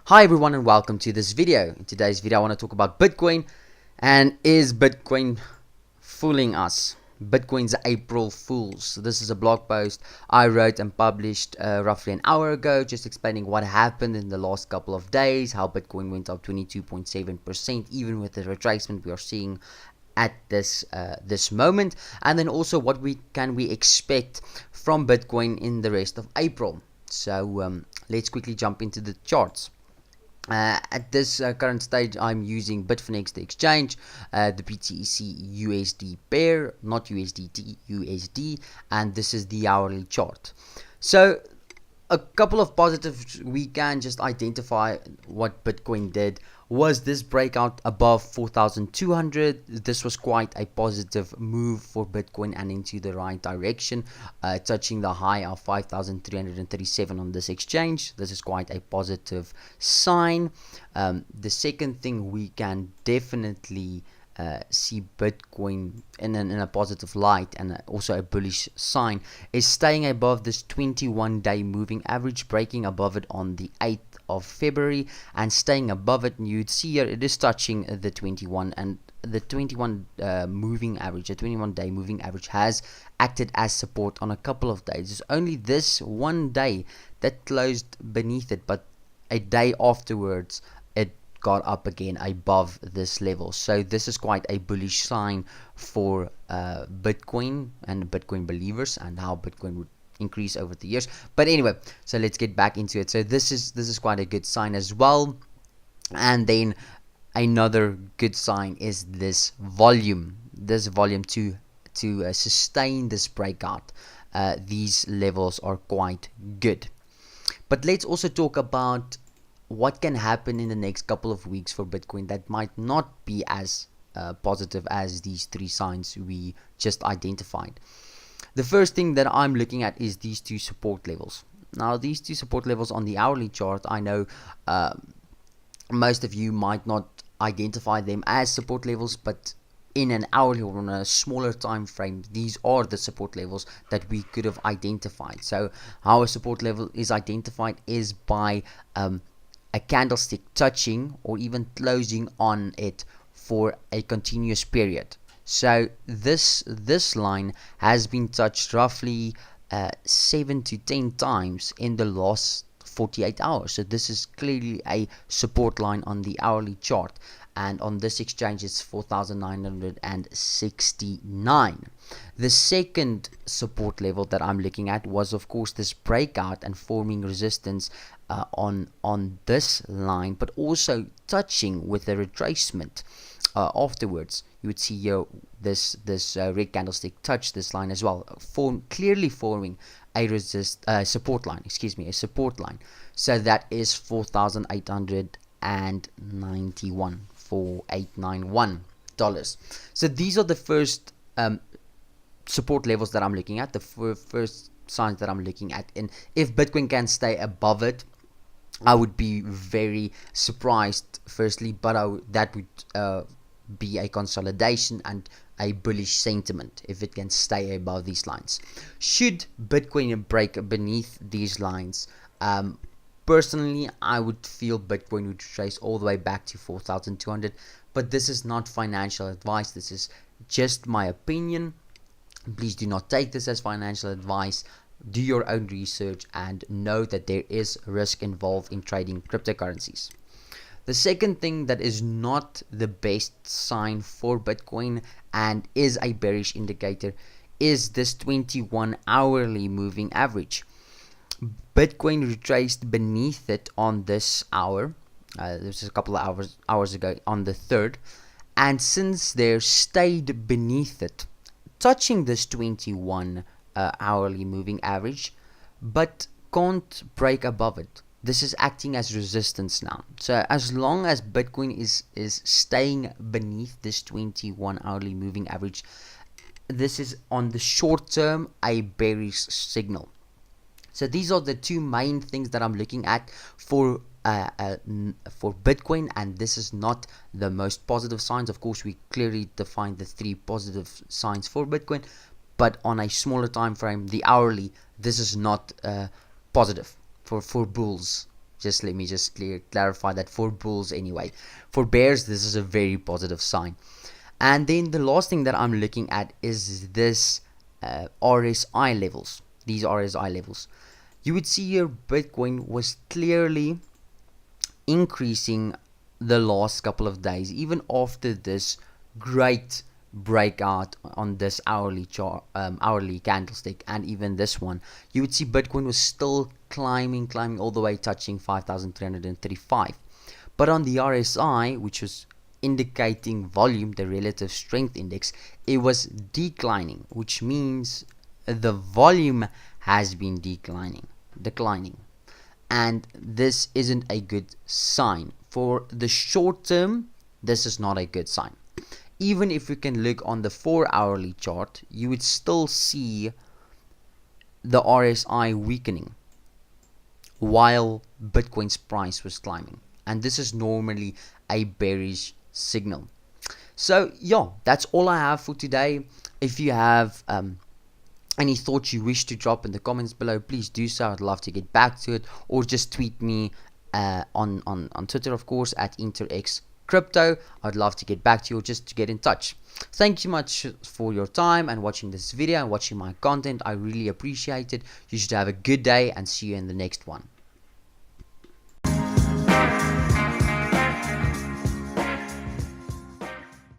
Hi everyone and welcome to this video. In today's video I want to talk about Bitcoin and is Bitcoin fooling us? Bitcoin's April Fools. This is a blog post I wrote and published roughly an hour ago, just explaining what happened in the last couple of days, how Bitcoin went up 22.7% even with the retracement we are seeing at this moment, and then also what we expect from Bitcoin in the rest of April. So let's quickly jump into the charts. At this current stage, I'm using Bitfinex, the exchange, the BTC USD pair, not USDT, USD, and this is the hourly chart. So a couple of positives we can just identify what Bitcoin did was this breakout above 4,200. This was quite a positive move for Bitcoin and into the right direction, touching the high of 5,337 on this exchange. This is quite a positive sign. The second thing we can definitely see Bitcoin in a positive light and also a bullish sign is staying above this 21-day moving average, breaking above it on the 8th of February and staying above it. And you'd see here it is touching the 21 and the 21 moving average, the 21-day moving average has acted as support on a couple of days. It's only this one day that closed beneath it, but a day afterwards it got up again above this level. So this is quite a bullish sign for Bitcoin and Bitcoin believers and how Bitcoin would increase over the years. But anyway, so let's get back into it. So this is quite a good sign as well. And then another good sign is this volume to sustain this breakout. These levels are quite good. But let's also talk about what can happen in the next couple of weeks for Bitcoin that might not be as positive as these three signs we just identified. The first thing that I'm looking at is these two support levels. Now, these two support levels on the hourly chart, I know most of you might not identify them as support levels, but in an hourly or on a smaller time frame, these are the support levels that we could have identified. So how a support level is identified is by a candlestick touching or even closing on it for a continuous period. So this line has been touched roughly 7 to 10 times in the last 48 hours. So this is clearly a support line on the hourly chart, and on this exchange it's 4,969. The second support level that I'm looking at was of course this breakout and forming resistance on this line, but also touching with the retracement afterwards. You would see here this red candlestick touch this line as well, clearly forming a support line. A support line. So that is 4,891, $4,891. So these are the first support levels that I'm looking at. The first signs that I'm looking at, and if Bitcoin can stay above it, I would be very surprised. Firstly, but that would be a consolidation and a bullish sentiment if it can stay above these lines. Should Bitcoin break beneath these lines, personally I would feel Bitcoin would trace all the way back to 4,200, but this is not financial advice. This is just my opinion. Please do not take this as financial advice. Do your own research and know that there is risk involved in trading cryptocurrencies. The second thing that is not the best sign for Bitcoin and is a bearish indicator is this 21 hourly moving average. Bitcoin retraced beneath it on this hour. This is a couple of hours ago on the 3rd, and since there stayed beneath it, touching this 21 hourly moving average, but can't break above it. This is acting as resistance now. So as long as Bitcoin is staying beneath this 21 hourly moving average, this is on the short term a bearish signal. So these are the two main things that I'm looking at for Bitcoin, and this is not the most positive signs. Of course, we clearly defined the three positive signs for Bitcoin, but on a smaller time frame, the hourly, this is not positive for bulls. Just let me just clarify that for bulls anyway. For bears, this is a very positive sign. And then the last thing that I'm looking at is this RSI levels. These RSI levels. You would see here Bitcoin was clearly increasing the last couple of days, even after this great breakout on this hourly chart, hourly candlestick, and even this one. You would see Bitcoin was still climbing all the way, touching 5,335. But on the RSI, which was indicating volume, the relative strength index, it was declining, which means the volume has been declining, and this isn't a good sign. For the short term, this is not a good sign. Even if we can look on the 4-hourly chart, you would still see the RSI weakening while Bitcoin's price was climbing, and this is normally a bearish signal. So yeah, that's all I have for today. If you have any thoughts you wish to drop in the comments below, please do so. I'd love to get back to it, or just tweet me on Twitter, of course, at InterXCrypto. I'd love to get back to you, or just to get in touch. Thank you much for your time and watching this video and watching my content. I really appreciate it. You should have a good day, and see you in the next one.